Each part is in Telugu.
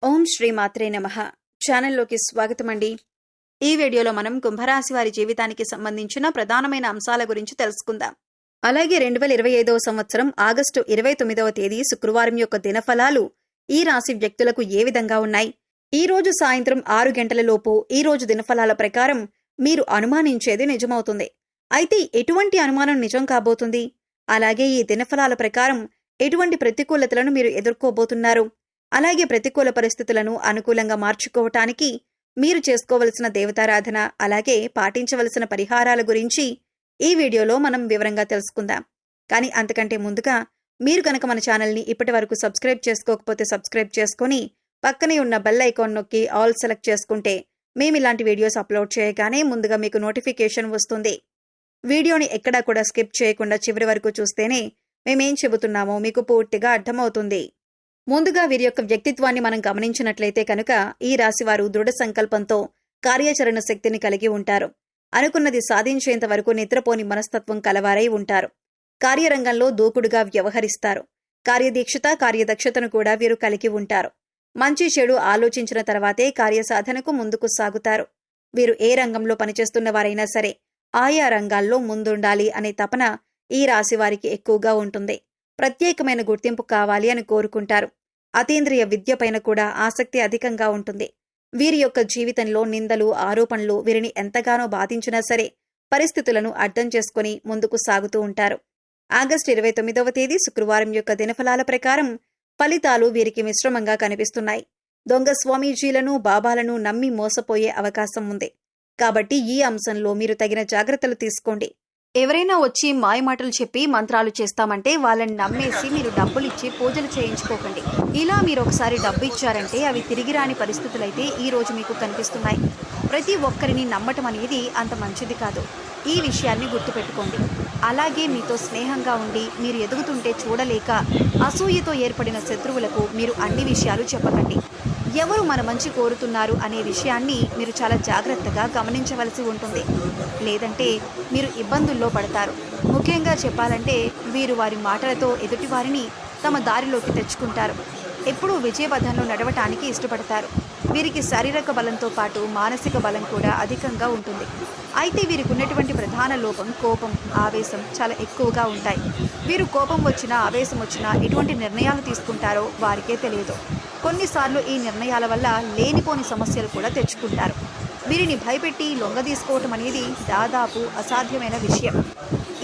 ఓం శ్రీ మాత్రే నమః. ఛానల్లోకి స్వాగతం అండి. ఈ వీడియోలో మనం కుంభరాశి వారి జీవితానికి సంబంధించిన ప్రధానమైన అంశాల గురించి తెలుసుకుందాం. అలాగే 2025వ సంవత్సరం ఆగస్టు 29వ తేదీ శుక్రవారం యొక్క దినఫలాలు ఈ రాశి వ్యక్తులకు ఏ విధంగా ఉన్నాయి? ఈ రోజు సాయంత్రం 6 గంటల లోపు ఈ రోజు దినఫలాల ప్రకారం మీరు అనుమానించేది నిజమవుతుంది. అయితే ఎటువంటి అనుమానం నిజం కాబోతుంది? అలాగే ఈ దినఫలాల ప్రకారం ఎటువంటి ప్రతికూలతలను మీరు ఎదుర్కోబోతున్నారు? అలాగే ప్రతికూల పరిస్థితులను అనుకూలంగా మార్చుకోవటానికి మీరు చేసుకోవలసిన దేవతారాధన, అలాగే పాటించవలసిన పరిహారాల గురించి ఈ వీడియోలో మనం వివరంగా తెలుసుకుందాం. కానీ అంతకంటే ముందుగా మీరు కనుక మన ఛానల్ని ఇప్పటి వరకు సబ్స్క్రైబ్ చేసుకోకపోతే సబ్స్క్రైబ్ చేసుకొని పక్కనే ఉన్న బెల్ ఐకాన్ నొక్కి ఆల్ సెలెక్ట్ చేసుకుంటే మేము ఇలాంటి వీడియోస్ అప్లోడ్ చేయగానే ముందుగా మీకు నోటిఫికేషన్ వస్తుంది. వీడియోని ఎక్కడా కూడా స్కిప్ చేయకుండా చివరి వరకు చూస్తేనే మేమేం చెబుతున్నామో మీకు పూర్తిగా అర్థమవుతుంది. ముందుగా వీరి యొక్క వ్యక్తిత్వాన్ని మనం గమనించినట్లయితే కనుక ఈ రాశివారు దృఢ సంకల్పంతో కార్యాచరణ శక్తిని కలిగి ఉంటారు. అనుకున్నది సాధించేంత వరకు నిద్రపోని మనస్తత్వం కలవారై ఉంటారు. కార్యరంగంలో దూకుడుగా వ్యవహరిస్తారు. కార్యదీక్షత, కార్యదక్షతను కూడా వీరు కలిగి ఉంటారు. మంచి చెడు ఆలోచించిన తర్వాతే కార్యసాధనకు ముందుకు సాగుతారు. వీరు ఏ రంగంలో పనిచేస్తున్న వారైనా సరే ఆయా రంగాల్లో ముందుండాలి అనే తపన ఈ రాశివారికి ఎక్కువగా ఉంటుంది. ప్రత్యేకమైన గుర్తింపు కావాలి అని కోరుకుంటారు. అతీంద్రియ విద్యపైన కూడా ఆసక్తి అధికంగా ఉంటుంది. వీరి యొక్క జీవితంలో నిందలు, ఆరోపణలు వీరిని ఎంతగానో బాధించినా సరే పరిస్థితులను అర్థం చేసుకుని ముందుకు సాగుతూ ఉంటారు. ఆగస్టు 29వ తేదీ శుక్రవారం యొక్క దినఫలాల ప్రకారం ఫలితాలు వీరికి మిశ్రమంగా కనిపిస్తున్నాయి. దొంగ స్వామీజీలను, బాబాలను నమ్మి మోసపోయే అవకాశం ఉంది. కాబట్టి ఈ అంశంలో మీరు తగిన జాగ్రత్తలు తీసుకోండి. ఎవరైనా వచ్చి మాయమాటలు చెప్పి మంత్రాలు చేస్తామంటే వాళ్ళని నమ్మేసి మీరు డబ్బులిచ్చి పూజలు చేయించుకోకండి. ఇలా మీరు ఒకసారి డబ్బు ఇచ్చారంటే అవి తిరిగి రాని పరిస్థితులైతే ఈ రోజు మీకు కనిపిస్తున్నాయి. ప్రతి ఒక్కరిని నమ్మటం అనేది అంత మంచిది కాదు. ఈ విషయాన్ని గుర్తుపెట్టుకోండి. అలాగే మీతో స్నేహంగా ఉండి మీరు ఎదుగుతుంటే చూడలేక అసూయతో ఏర్పడిన శత్రువులకు మీరు అన్ని విషయాలు చెప్పకండి. ఎవరు మన మంచి కోరుతున్నారు అనే విషయాన్ని మీరు చాలా జాగ్రత్తగా గమనించవలసి ఉంటుంది. లేదంటే మీరు ఇబ్బందుల్లో పడతారు. ముఖ్యంగా చెప్పాలంటే వీరు వారి మాటలతో ఎదుటివారిని తమ దారిలోకి తెచ్చుకుంటారు. ఎప్పుడూ విజయపథంలో నడవటానికి ఇష్టపడతారు. వీరికి శారీరక బలంతో పాటు మానసిక బలం కూడా అధికంగా ఉంటుంది. అయితే వీరికి ఉన్నటువంటి ప్రధాన లోపం కోపం, ఆవేశం చాలా ఎక్కువగా ఉంటాయి. వీరు కోపం వచ్చినా, ఆవేశం వచ్చినా ఎటువంటి నిర్ణయాలు తీసుకుంటారో వారికే తెలియదు. కొన్నిసార్లు ఈ నిర్ణయాల వల్ల లేనిపోని సమస్యలు కూడా తెచ్చుకుంటారు. వీరిని భయపెట్టి లొంగదీసుకోవటం అనేది దాదాపు అసాధ్యమైన విషయం.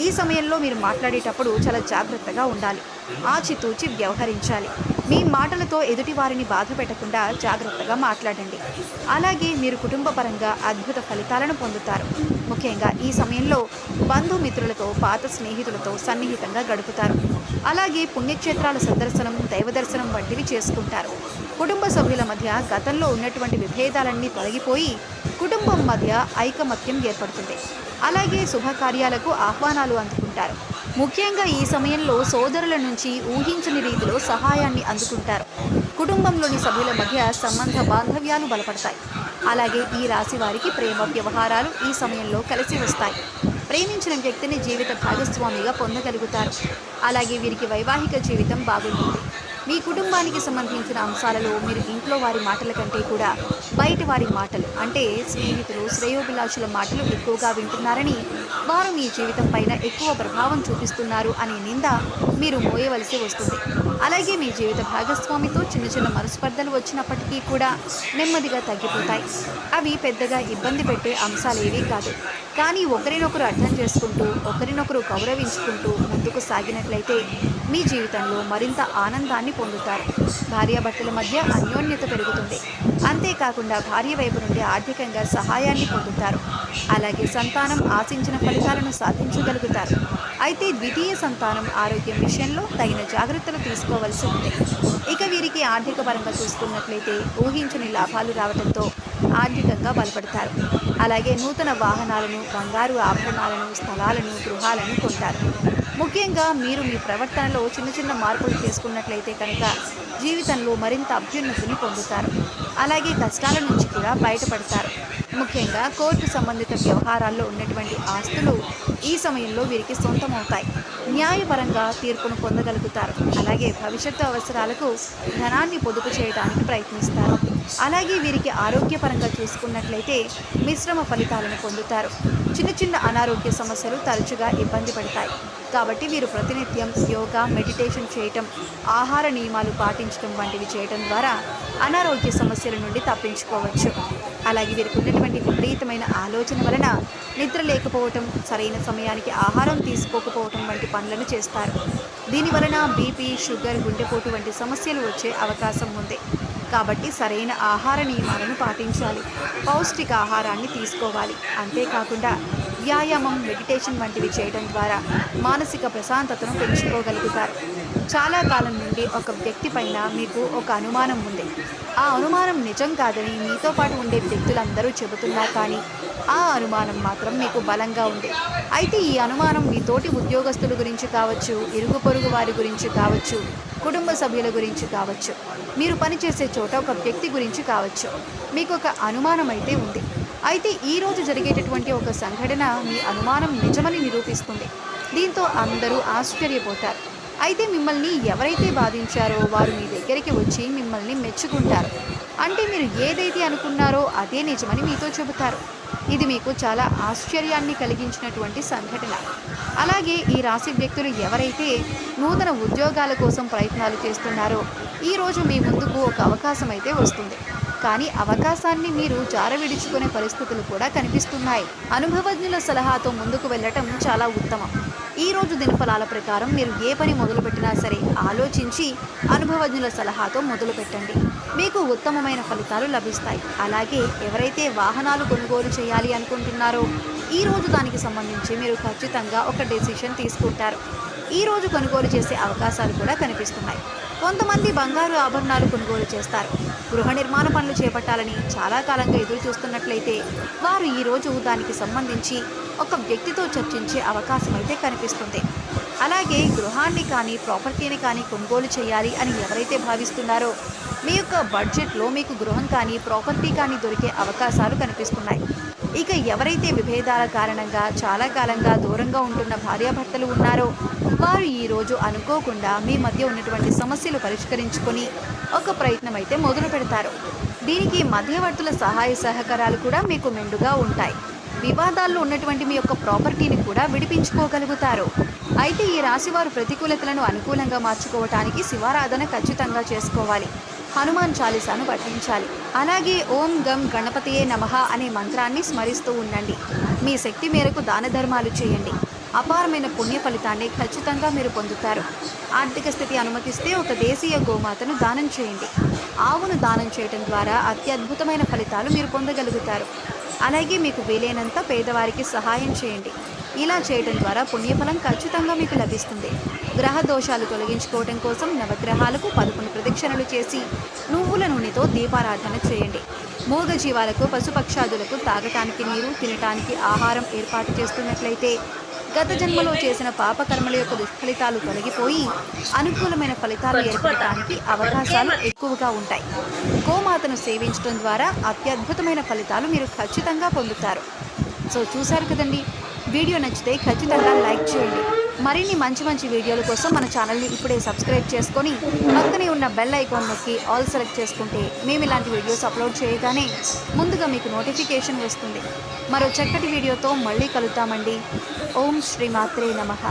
ఈ సమయంలో మీరు మాట్లాడేటప్పుడు చాలా జాగ్రత్తగా ఉండాలి. ఆచితూచి వ్యవహరించాలి. మీ మాటలతో ఎదుటి వారిని బాధ పెట్టకుండా జాగ్రత్తగా మాట్లాడండి. అలాగే మీరు కుటుంబపరంగా అద్భుత ఫలితాలను పొందుతారు. ముఖ్యంగా ఈ సమయంలో బంధుమిత్రులతో, పాత స్నేహితులతో సన్నిహితంగా గడుపుతారు. అలాగే పుణ్యక్షేత్రాల సందర్శనం, దైవదర్శనం వంటివి చేసుకుంటారు. కుటుంబ సభ్యుల మధ్య గతంలో ఉన్నటువంటి విభేదాలన్నీ తొలగిపోయి కుటుంబం మధ్య ఐకమత్యం ఏర్పడుతుంది. అలాగే శుభకార్యాలకు ఆహ్వానాలు అందుకుంటారు. ముఖ్యంగా ఈ సమయంలో సోదరుల నుంచి ఊహించని రీతిలో సహాయాన్ని అందుకుంటారు. కుటుంబంలోని సభ్యుల మధ్య సంబంధ బాంధవ్యాలు బలపడతాయి. అలాగే ఈ రాశి వారికి ప్రేమ వ్యవహారాలు ఈ సమయంలో కలిసి వస్తాయి. ప్రేమించిన వ్యక్తిని జీవిత భాగస్వామిగా పొందగలుగుతారు. అలాగే వీరికి వైవాహిక జీవితం బాగుంటుంది. మీ కుటుంబానికి సంబంధించిన అంశాలలో మీరు ఇంట్లో వారి మాటల కంటే కూడా బయట వారి మాటలు, అంటే స్నేహితులు, శ్రేయోభిలాషుల మాటలు ఎక్కువగా వింటున్నారని, వారు మీ జీవితం పైన ఎక్కువ ప్రభావం చూపిస్తున్నారు అనే నింద మీరు మోయవలసి వస్తుంది. అలాగే మీ జీవిత భాగస్వామితో చిన్న చిన్న మనస్పర్ధలు వచ్చినప్పటికీ కూడా నెమ్మదిగా తగ్గిపోతాయి. అవి పెద్దగా ఇబ్బంది పెట్టే అంశాలేవీ కాదు. కానీ ఒకరినొకరు అర్థం చేసుకుంటూ, ఒకరినొకరు గౌరవించుకుంటూ ముందుకు సాగినట్లయితే మీ జీవితంలో మరింత ఆనందాన్ని పొందుతారు. భార్యాభర్తల మధ్య అన్యోన్యత పెరుగుతుంది. అంతేకాకుండా భార్య వైపు నుండి ఆర్థికంగా సహాయాన్ని పొందుతారు. అలాగే సంతానం ఆశించిన ఫలితాలను సాధించగలుగుతారు. అయితే ద్వితీయ సంతానం ఆరోగ్యం విషయంలో తగిన జాగ్రత్తలు తీసుకోవలసి ఉంది. ఇక వీరికి ఆర్థిక పరంగా చూసుకున్నట్లయితే ఊహించని లాభాలు రావడంతో ఆర్థికంగా బలపడతారు. అలాగే నూతన వాహనాలను, బంగారు ఆభరణాలను, స్థలాలను, గృహాలను కొంటారు. ముఖ్యంగా మీరు మీ ప్రవర్తనలో చిన్న చిన్న మార్పులు చేసుకున్నట్లయితే కనుక జీవితంలో మరింత అభ్యున్నతిని పొందుతారు. అలాగే కష్టాల నుంచి కూడా బయటపడతారు. ముఖ్యంగా కోర్టు సంబంధిత వ్యవహారాల్లో ఉన్నటువంటి ఆస్తులు ఈ సమయంలో వీరికి సొంతమవుతాయి. న్యాయపరంగా తీర్పును పొందగలుగుతారు. అలాగే భవిష్యత్తు అవసరాలకు ధనాన్ని పొదుపు చేయడానికి ప్రయత్నిస్తారు. అలాగే వీరికి ఆరోగ్యపరంగా చూసుకున్నట్లయితే మిశ్రమ ఫలితాలను పొందుతారు. చిన్న చిన్న అనారోగ్య సమస్యలు తరచుగా ఇబ్బంది పడతాయి. కాబట్టి వీరు ప్రతినిత్యం యోగా, మెడిటేషన్ చేయటం, ఆహార నియమాలు పాటించడం వంటివి చేయటం ద్వారా అనారోగ్య సమస్యల నుండి తప్పించుకోవచ్చు. అలాగే వీరికి ఉన్నటువంటి విపరీతమైన ఆలోచన వలన నిద్ర లేకపోవటం, సరైన సమయానికి ఆహారం తీసుకోకపోవటం వంటి పనులను చేస్తారు. దీనివలన బీపీ, షుగర్, గుండెపోటు వంటి సమస్యలు వచ్చే అవకాశం ఉంది. కాబట్టి సరైన ఆహార నియమాలను పాటించాలి. పౌష్టిక ఆహారాన్ని తీసుకోవాలి. అంతేకాకుండా వ్యాయామం, మెడిటేషన్ వంటివి చేయడం ద్వారా మానసిక ప్రశాంతతను పెంచుకోగలుగుతారు. చాలా కాలం నుండి ఒక వ్యక్తి పైన మీకు ఒక అనుమానం ఉంది. ఆ అనుమానం నిజం కాదని మీతో పాటు ఉండే వ్యక్తులందరూ చెబుతున్నా కానీ ఆ అనుమానం మాత్రం మీకు బలంగా ఉంది. అయితే ఈ అనుమానం మీ తోటి ఉద్యోగస్తుల గురించి కావచ్చు, ఇరుగు పొరుగు వారి గురించి కావచ్చు, కుటుంబ సభ్యుల గురించి కావచ్చు, మీరు పనిచేసే చోట ఒక వ్యక్తి గురించి కావచ్చు. మీకు ఒక అనుమానం అయితే ఉంది. అయితే ఈరోజు జరిగేటటువంటి ఒక సంఘటన మీ అనుమానం నిజమని నిరూపిస్తుంది. దీంతో అందరూ ఆశ్చర్యపోతారు. అయితే మిమ్మల్ని ఎవరైతే బాధించారో వారు మీ దగ్గరికి వచ్చి మిమ్మల్ని మెచ్చుకుంటారు. అంటే మీరు ఏదైతే అనుకున్నారో అదే నిజమని మీతో చెబుతారు. ఇది మీకు చాలా ఆశ్చర్యాన్ని కలిగించినటువంటి సంఘటన. అలాగే ఈ రాశి వ్యక్తులు ఎవరైతే నూతన ఉద్యోగాల కోసం ప్రయత్నాలు చేస్తున్నారో ఈరోజు మీ ముందుకు ఒక అవకాశం అయితే వస్తుంది. కానీ అవకాశాన్ని మీరు జారవిడుచుకునే పరిస్థితులు కూడా కనిపిస్తున్నాయి. అనుభవజ్ఞుల సలహాతో ముందుకు వెళ్ళటం చాలా ఉత్తమం. ఈరోజు దినఫలాల ప్రకారం మీరు ఏ పని మొదలుపెట్టినా సరే ఆలోచించి అనుభవజ్ఞుల సలహాతో మొదలు పెట్టండి. మీకు ఉత్తమమైన ఫలితాలు లభిస్తాయి. అలాగే ఎవరైతే వాహనాలు కొనుగోలు చేయాలి అనుకుంటున్నారో ఈరోజు దానికి సంబంధించి మీరు ఖచ్చితంగా ఒక డెసిషన్ తీసుకుంటారు. ఈరోజు కొనుగోలు చేసే అవకాశాలు కూడా కనిపిస్తున్నాయి. కొంతమంది బంగారు ఆభరణాలు కొనుగోలు చేస్తారు. గృహ నిర్మాణ పనులు చేపట్టాలని చాలా కాలంగా ఎదురు చూస్తున్నట్లయితే వారు ఈరోజు దానికి సంబంధించి ఒక వ్యక్తితో చర్చించే అవకాశం అయితే కనిపిస్తుంది. అలాగే గృహాన్ని కానీ ప్రాపర్టీని కానీ కొనుగోలు చేయాలి అని ఎవరైతే భావిస్తున్నారో మీ యొక్క బడ్జెట్లో మీకు గృహం కానీ ప్రాపర్టీ కానీ దొరికే అవకాశాలు కనిపిస్తున్నాయి. ఇక ఎవరైతే విభేదాల కారణంగా చాలా కాలంగా దూరంగా ఉంటున్న భార్యాభర్తలు ఉన్నారో వారు ఈరోజు అనుకోకుండా మీ మధ్య ఉన్నటువంటి సమస్యలు పరిష్కరించుకొని ఒక ప్రయత్నం అయితే మొదలు పెడతారు. దీనికి మధ్యవర్తుల సహాయ సహకారాలు కూడా మీకు మెండుగా ఉంటాయి. వివాదాల్లో ఉన్నటువంటి మీ యొక్క ప్రాపర్టీని కూడా విడిపించుకోగలుగుతారు. అయితే ఈ రాశివారు ప్రతికూలతలను అనుకూలంగా మార్చుకోవటానికి శివారాధన ఖచ్చితంగా చేసుకోవాలి. హనుమాన్ చాలీసాను పఠించాలి. అలాగే ఓం గం గణపతియే నమః అనే మంత్రాన్ని స్మరిస్తూ ఉండండి. మీ శక్తి మేరకు దాన ధర్మాలు చేయండి. అపారమైన పుణ్య ఫలితాన్ని ఖచ్చితంగా మీరు పొందుతారు. ఆర్థిక స్థితి అనుమతిస్తే ఒక దేశీయ గోమాతను దానం చేయండి. ఆవును దానం చేయడం ద్వారా అత్యద్భుతమైన ఫలితాలు మీరు పొందగలుగుతారు. అలాగే మీకు వీలైనంత పేదవారికి సహాయం చేయండి. ఇలా చేయడం ద్వారా పుణ్యఫలం ఖచ్చితంగా మీకు లభిస్తుంది. గ్రహ దోషాలు తొలగించుకోవడం కోసం నవగ్రహాలకు 11 ప్రదక్షిణలు చేసి నువ్వుల నూనెతో దీపారాధన చేయండి. మూగ జీవాలకు, పశుపక్షాదులకు తాగటానికి నీరు, తినటానికి ఆహారం ఏర్పాటు చేస్తున్నట్లయితే గత జన్మలో చేసిన పాపకర్మల యొక్క దుష్ఫలితాలు తొలగిపోయి అనుకూలమైన ఫలితాలు ఏర్పడటానికి అవకాశాలు ఎక్కువగా ఉంటాయి. గోమాతను సేవించడం ద్వారా అత్యద్భుతమైన ఫలితాలు మీరు ఖచ్చితంగా పొందుతారు. సో చూశారు కదండి, వీడియో నచ్చితే ఖచ్చితంగా లైక్ చేయండి. మరిన్ని మంచి వీడియోల కోసం మన ఛానల్ని ఇప్పుడే సబ్స్క్రైబ్ చేసుకొని పక్కనే ఉన్న బెల్ ఐకాన్ నొక్కి ఆల్ సెలెక్ట్ చేసుకుంటే మేము ఇలాంటి వీడియోస్ అప్లోడ్ చేయగానే ముందుగా మీకు నోటిఫికేషన్ వస్తుంది. మరో చక్కటి వీడియోతో మళ్ళీ కలుద్దామండి. ఓం శ్రీమాత్రే నమః.